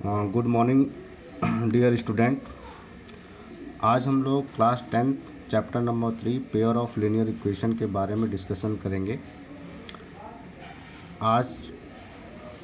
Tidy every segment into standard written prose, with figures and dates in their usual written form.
Good morning dear student. आज हम लोग class 10 chapter number 3 pair of linear equation के बारे में डिस्कशन करेंगे। आज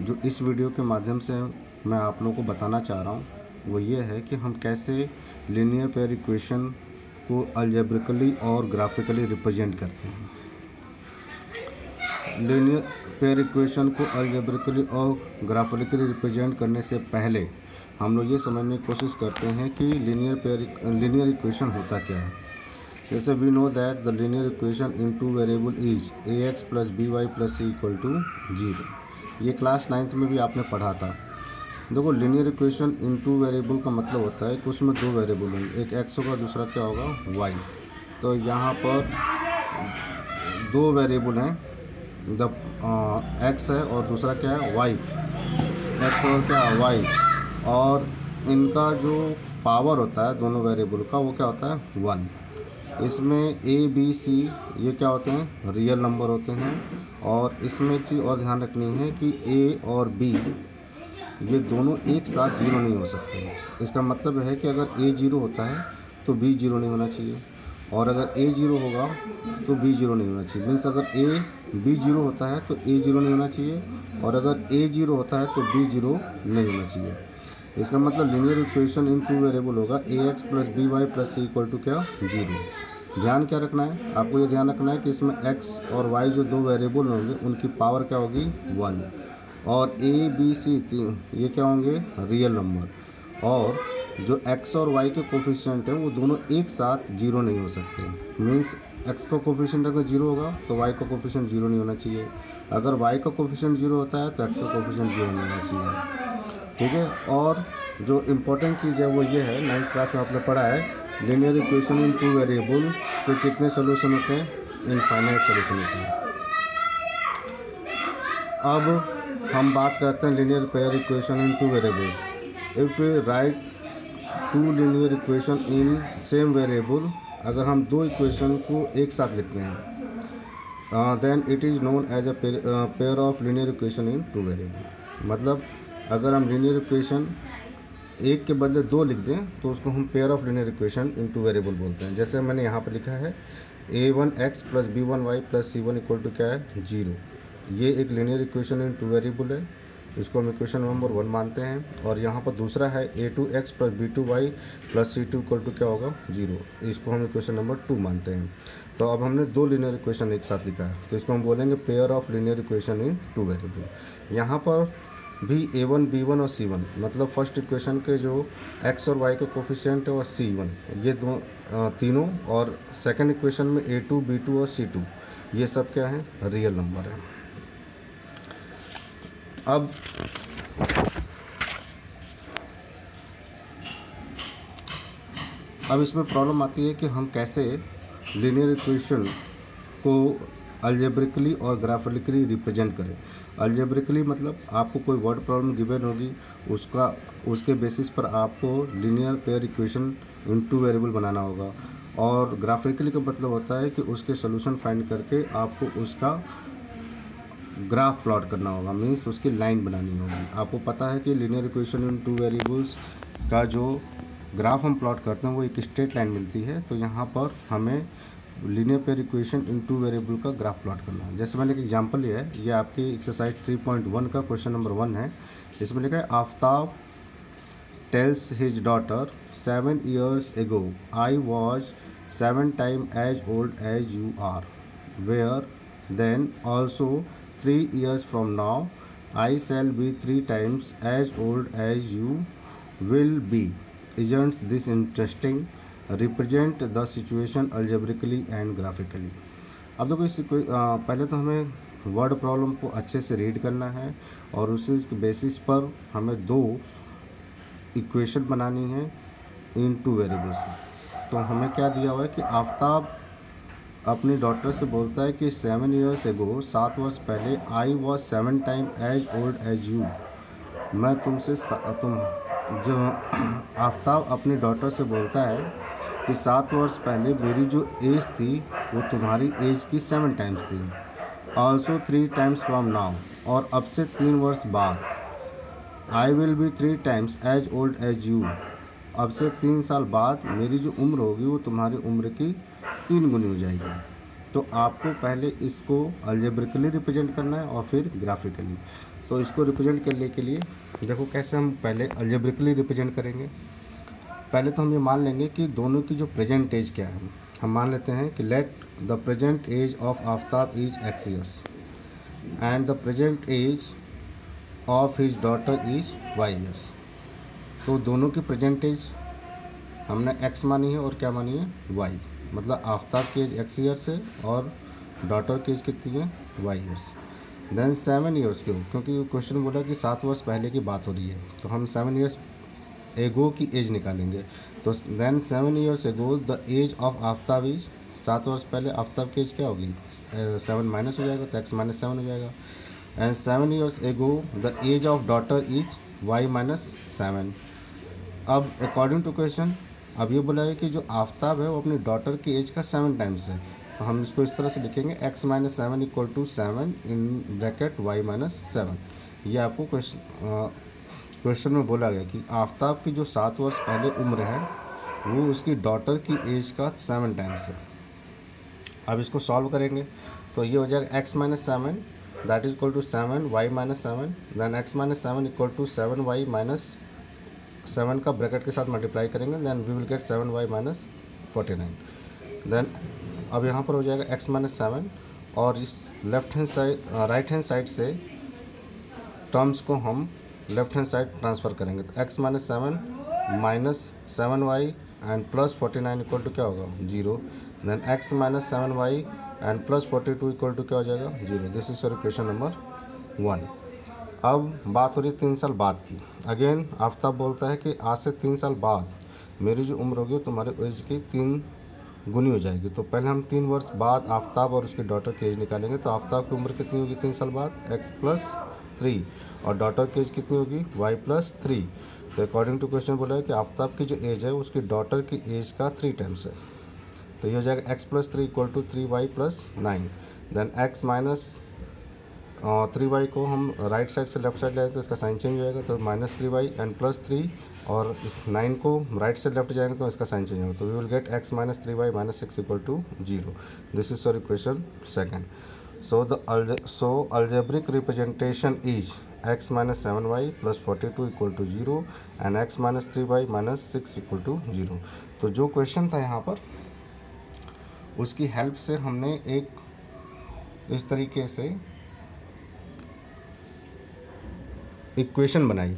जो इस वीडियो के माध्यम से मैं आप लोगों को बताना चाह रहा हूँ वो ये है कि हम कैसे लीनियर पेयर इक्वेशन को अलजेब्रिकली और ग्राफिकली रिप्रेजेंट करते हैं। लीनियर पेयर इक्वेशन को अलजेब्रिकली और ग्राफिकली रिप्रेजेंट करने से पहले हम लोग ये समझने की कोशिश करते हैं कि लीनियर इक्वेशन होता क्या है। जैसे we know that the linear equation in two variable is a x plus b y plus c equal to 0। ये क्लास 9th में भी आपने पढ़ा था। देखो, linear equation in two variable का मतलब होता है कि उसमें दो वेरिएबल होंगे, एक एक्स होगा, दूसरा क्या होगा, वाई। तो यहाँ पर दो वेरिएबल हैं, द एक्स है और दूसरा क्या है, वाई। एक्स और क्या, वाई। और इनका जो पावर होता है दोनों वेरिएबल का वो क्या होता है, 1। इसमें ए बी सी ये क्या होते हैं, रियल नंबर होते हैं। और इसमें एक चीज़ और ध्यान रखनी है कि ए और बी ये दोनों एक साथ 0 नहीं हो सकते हैं। इसका मतलब है कि अगर ए 0 होता है तो बी 0 नहीं होना चाहिए, और अगर ए 0 होगा तो बी 0 नहीं होना चाहिए। मीन्स अगर ए बी 0 होता है तो ए 0 नहीं होना चाहिए, और अगर ए 0 होता है तो बी 0 नहीं होना चाहिए। इसका मतलब linear equation in two variable होगा a x plus b y plus c equal to क्या, 0। ध्यान क्या रखना है आपको, ये ध्यान रखना है कि इसमें एक्स और वाई जो दो वेरिएबल होंगे उनकी पावर क्या होगी, 1। और ए बी सी ये क्या होंगे, रियल नंबर। और जो x और y के कोफिशिएंट हैं वो दोनों एक साथ 0 नहीं हो सकते। मीन्स x का कोफिशिएंट अगर 0 होगा तो y का कोफिशिएंट 0 नहीं होना चाहिए। अगर y का कोफिशिएंट 0 होता है तो x का कोफिशिएंट 0 नहीं होना चाहिए। ठीक है। और जो इम्पोर्टेंट चीज़ है वो ये है, 9th क्लास में आपने पढ़ा है linear equation in two variable तो कितने सोल्यूशन होते हैं, इनफाइनाइट सोल्यूशन होते हैं। अब हम बात करते हैं linear pair equation in two variables. If we write two linear equation in same variable, अगर हम दो इक्वेशन को एक साथ लिखते हैं then it is known as a pair of linear equation in two variable. मतलब अगर हम लीनियर इक्वेशन एक के बदले दो लिख दें तो उसको हम pair of linear equation in two variable बोलते हैं। जैसे मैंने यहाँ पर लिखा है a1x plus b1y plus c1 equal to क्या है, 0। ये एक linear equation in two variable है, इसको हम इक्वेशन नंबर 1 मानते हैं। और यहाँ पर दूसरा है a2x plus b2y plus c2 equal to क्या होगा, 0। इसको हम इक्वेशन नंबर 2 मानते हैं। तो अब हमने दो लीनियर इक्वेशन एक साथ लिखा है तो इसको हम बोलेंगे pair of linear equation in two variable. यहाँ पर भी a1 b1 और c1 मतलब फर्स्ट इक्वेशन के जो x और y के कोफिशिएंट है और c1 ये दो तीनों, और सेकंड इक्वेशन में a2 b2 और c2 ये सब क्या है, रियल नंबर है। अब इसमें प्रॉब्लम आती है कि हम कैसे लीनियर इक्वेशन को अलजेब्रिकली और ग्राफिकली रिप्रेजेंट करें। अलजेब्रिकली मतलब आपको कोई वर्ड प्रॉब्लम गिवन होगी, उसके बेसिस पर आपको linear pair equation in two variable बनाना होगा। और ग्राफिकली का मतलब होता है कि उसके सोल्यूशन फाइंड करके आपको उसका ग्राफ प्लॉट करना होगा, मीन्स उसकी लाइन बनानी होगी। आपको पता है कि linear equation in two variables का जो ग्राफ हम प्लॉट करते हैं वो एक स्ट्रेट लाइन मिलती है। तो यहाँ पर हमें linear pair equation in two variable का ग्राफ प्लॉट करना है। जैसे मैंने एक एग्जांपल लिया है, ये आपकी एक्सरसाइज 3.1 का क्वेश्चन नंबर 1 है। इसमें लिखा है Aftab tales his daughter 7 years ago I was 7 times as old as you are, where then also 3 years from now I shall be 3 times as old as you will be. Isn't this interesting? Represent the situation algebraically and graphically. अब देखो पहले तो हमें word problem को अच्छे से read करना है और उसी बेसिस पर हमें दो इक्वेशन बनानी है इन टू वेरिएबल्स। तो हमें क्या दिया हुआ है कि आफ्ताब अपनी डॉटर से बोलता है कि 7 years ago 7 वर्ष पहले I was 7 times as old as you, मैं तुमसे जो आफ्ताब अपनी डॉटर से बोलता है कि 7 वर्ष पहले मेरी जो एज थी वो तुम्हारी एज की 7 times थी। ऑल्सो 3 times फ्रॉम नाउ, और अब से 3 वर्ष बाद I will be 3 times as old as you. अब से 3 साल बाद मेरी जो उम्र होगी वो तुम्हारी उम्र की 3 गुनी हो जाएगी। तो आपको पहले इसको अलजेब्रिकली रिप्रेजेंट करना है और फिर ग्राफिकली। तो इसको रिप्रेजेंट करने के लिए देखो कैसे हम पहले अलजेब्रिकली रिप्रेजेंट करेंगे। पहले तो हम ये मान लेंगे कि दोनों की जो प्रेजेंट एज क्या है। हम मान लेते हैं कि let the present age of Aftab is x years and the present age of his daughter is y years. तो दोनों की प्रेजेंट एज हमने x मानी है और क्या मानी है y। मतलब आफ्ताब की एज x ईयर्स है और डॉटर की एज कितनी है y ईयर्स। देन 7 ईयर्स क्यों, क्योंकि क्वेश्चन बोला कि 7 वर्ष पहले की बात हो रही है, तो हम 7 ईयर्स एगो की एज निकालेंगे। तो then 7 years ago the age of Aftab is, 7 वर्ष पहले आफ्ताब की एज क्या होगी 7 माइनस हो जाएगा तो x माइनस 7 हो जाएगा। And 7 years ago the age of daughter is y minus 7। अब अकॉर्डिंग टू क्वेश्चन अब ये बोला है कि जो आफ्ताब है वो अपनी डॉटर की एज का 7 टाइम्स है। तो हम इसको इस तरह से लिखेंगे x minus 7 equal to 7 in bracket y minus 7। ये आपको क्वेश्चन में बोला गया कि आफ्ताब की जो 7 वर्ष पहले उम्र है वो उसकी डॉटर की एज का 7 टाइम्स है। अब इसको सॉल्व करेंगे तो ये हो जाएगा x minus 7 that is equal to 7 y minus 7। Then x minus 7 equal to 7 y minus 7 का ब्रैकेट के साथ मल्टीप्लाई करेंगे। Then we will get 7 y minus 49। देन अब यहाँ पर हो जाएगा x माइनस 7 और इस left hand side right hand side से टर्म्स को हम लेफ्ट हैंड साइड ट्रांसफ़र करेंगे। तो x minus 7 minus 7y and plus 49 equal to क्या होगा 0। Then x minus 7y and plus 42 equal to क्या हो जाएगा 0। This is your equation number 1। अब बात हो रही है 3 साल बाद की। अगेन आफ्ताब बोलता है कि आज से 3 साल बाद मेरी जो उम्र होगी तुम्हारे एज की 3 गुनी हो जाएगी। तो पहले हम 3 वर्ष बाद आफ्ताब और उसकी डॉटर की एज निकालेंगे। तो आफ्ताब की उम्र कितनी होगी 3 साल बाद x प्लस 3 और डॉटर की एज कितनी होगी y प्लस 3। तो अकॉर्डिंग टू क्वेश्चन बोला है कि आफ्ताब की जो एज है उसकी डॉटर की एज का 3 टाइम्स है। तो ये हो जाएगा x plus 3 equal to 3y plus 9। Then x minus 3y को हम राइट साइड से लेफ्ट साइड ले तो इसका साइन चेंज हो जाएगा। तो माइनस 3y एंड प्लस 3 और इस 9 को राइट से लेफ्ट जाएंगे तो इसका साइन चेंज होगा। तो we will get x minus 3y minus 6 equal to 0। This is your equation second. So algebraic representation is x minus 7y plus 42 equal to 0 and x minus 3y minus 6 equal to 0। तो जो question था यहाँ पर उसकी help से हमने एक इस तरीके से इक्वेशन बनाई,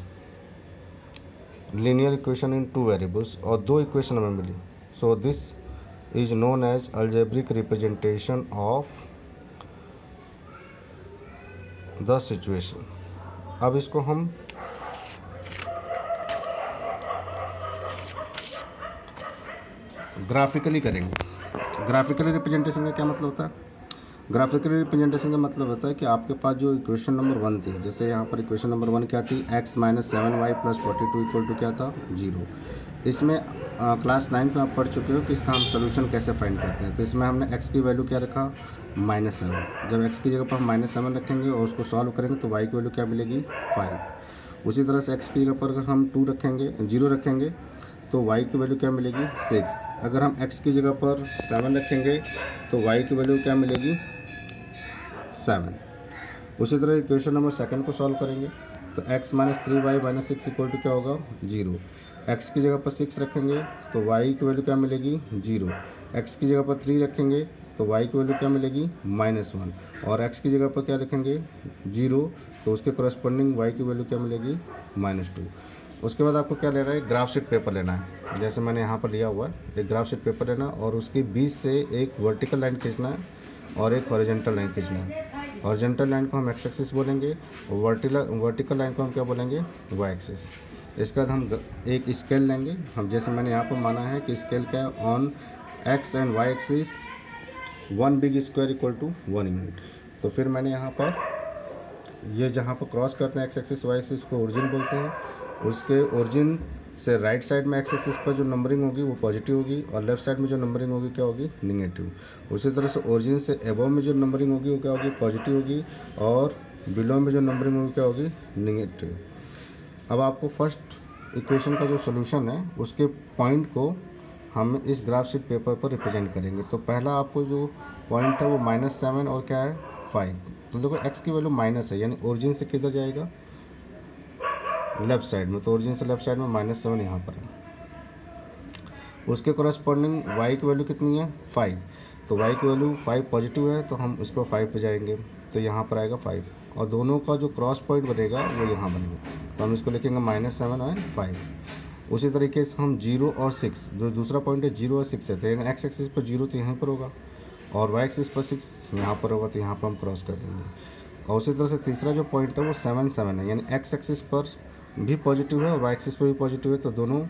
लीनियर इक्वेशन इन 2 वेरिएबल्स, और 2 इक्वेशन हमें मिली। So this is known as algebraic representation of the situation. अब इसको हम ग्राफिकली करेंगे। ग्राफिकली रिप्रेजेंटेशन का क्या मतलब होता है? ग्राफिकली रिप्रेजेंटेशन का मतलब होता है कि आपके पास जो इक्वेशन नंबर 1 थी, जैसे यहाँ पर इक्वेशन नंबर 1 क्या थी x minus 7y plus 42 equal to क्या था 0। इसमें क्लास 9 में आप पढ़ चुके हो कि इसका हम सोल्यूशन कैसे फाइंड करते हैं। तो इसमें हमने x की वैल्यू क्या रखा -7। जब x की जगह पर हम -7 रखेंगे और उसको सॉल्व करेंगे तो y की वैल्यू क्या मिलेगी 5। उसी तरह से x की जगह पर अगर हम 2 रखेंगे 0 रखेंगे तो y की वैल्यू क्या मिलेगी 6। अगर हम x की जगह पर 7 रखेंगे तो y की वैल्यू क्या मिलेगी 7। उसी तरह इक्वेशन नंबर सेकंड को सॉल्व करेंगे तो x minus 3y minus 6 equal to क्या होगा 0। x की जगह पर 6 रखेंगे तो y की वैल्यू क्या मिलेगी 0। x की जगह पर 3 रखेंगे तो y की वैल्यू क्या मिलेगी -1 और x की जगह पर क्या रखेंगे 0 तो उसके करस्पॉन्डिंग y की वैल्यू क्या मिलेगी -2। उसके बाद आपको क्या लेना है, ग्राफ शीट पेपर लेना है, जैसे मैंने यहाँ पर लिया हुआ है। एक ग्राफ शीट पेपर लेना और उसके बीच से एक वर्टिकल लाइन खींचना है और एक हॉरिजॉन्टल लाइन खींचना है। हॉरिजॉन्टल लाइन को हम एक्स एक्सिस बोलेंगे और वर्टिकल लाइन को हम क्या बोलेंगे वाई एक्सिस। इसके बाद हम एक स्केल लेंगे, हम जैसे मैंने यहाँ पर माना है कि स्केल क्या है on x and y axis 1 big square equal to 1 unit. तो फिर मैंने यहाँ पर ये जहाँ पर क्रॉस करते हैं एक्स एक्सिस वाई एक्सिस को ओरिजिन बोलते हैं। उसके ओरिजिन से राइट साइड में एक्स एक्सिस पर जो नंबरिंग होगी वो पॉजिटिव होगी और लेफ्ट साइड में जो नंबरिंग होगी क्या होगी निगेटिव। उसी तरह से ओरिजिन से एबव में जो नंबरिंग होगी वो क्या होगी पॉजिटिव होगी और बिलो में जो नंबरिंग होगी क्या होगी निगेटिव। अब आपको फर्स्ट इक्वेशन का जो सोल्यूशन है उसके पॉइंट को हम इस ग्राफ शीट पेपर पर रिप्रेजेंट करेंगे। तो पहला आपको जो पॉइंट है वो -7 और क्या है 5। तो देखो x की वैल्यू माइनस है, यानी ओरिजिन से किधर जाएगा, लेफ्ट साइड में। तो ओरिजिन से लेफ्ट साइड में -7 यहाँ पर है। उसके करस्पॉन्डिंग y की वैल्यू कितनी है 5। तो y की वैल्यू 5 पॉजिटिव है, तो हम इस पर 5 पे जाएंगे, तो यहाँ पर आएगा 5। और दोनों का जो क्रॉस पॉइंट बनेगा वो यहाँ बनेगा, तो हम इसको लिखेंगे -7 और 5। उसी तरीके से हम 0 और 6, जो दूसरा पॉइंट है 0 और 6 है, तो यानी x एक्सिस पर 0 तो यहीं पर होगा और y एक्सिस पर 6 यहाँ पर होगा, तो यहाँ पर हम क्रॉस कर देंगे। और उसी तरह से तीसरा जो पॉइंट है वो 7 है, यानी x एक्सिस पर भी पॉजिटिव है और y एक्सिस पर भी पॉजिटिव है, तो दोनों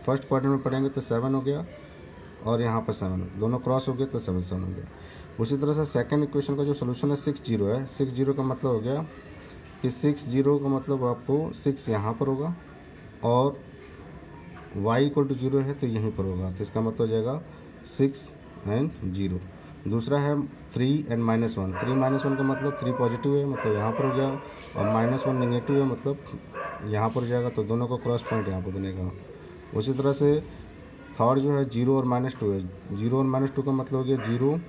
फर्स्ट क्वाड्रेंट में पड़ेंगे, तो 7 हो गया और यहाँ पर 7, दोनों क्रॉस हो गए तो 7 हो गया। उसी तरह से सेकंड इक्वेशन का जो सोल्यूशन है 60 है। 60 का मतलब हो गया कि 60 का मतलब आपको 6 यहाँ पर होगा और y = 0 है तो यहीं पर होगा, तो इसका मतलब हो जाएगा 6 और 0। दूसरा है 3 और -1। 3 - 1 का मतलब 3 पॉजिटिव है, मतलब यहाँ पर हो गया, और -1 नेगेटिव है, मतलब यहाँ पर हो जाएगा, तो दोनों का क्रॉस पॉइंट यहाँ पर बनेगा। उसी तरह से थर्ड जो है 0 और -2 है। 0 और -2 का मतलब हो गया 0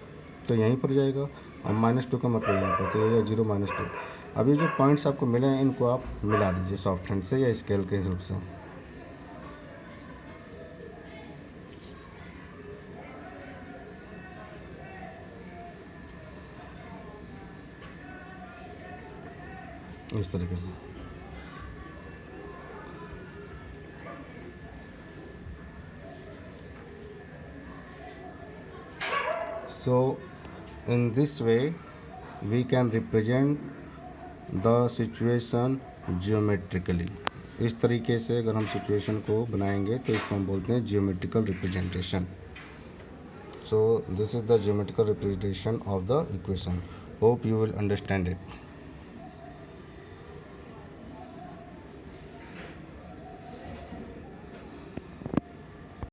तो यहीं पर जाएगा और -2 का मतलब यहाँ पर, तो ये 0 -2। अब ये जो पॉइंट्स आपको मिले हैं इनको आप मिला दीजिए सॉफ्ट हैंड से या स्केल के हेल्प से। इस तरीके से so in this way we can represent the situation geometrically। इस तरीके से अगर हम सिचुएशन को बनाएंगे तो इसको हम बोलते हैं geometrical representation। so this is the geometrical representation of the equation। hope you will understand it।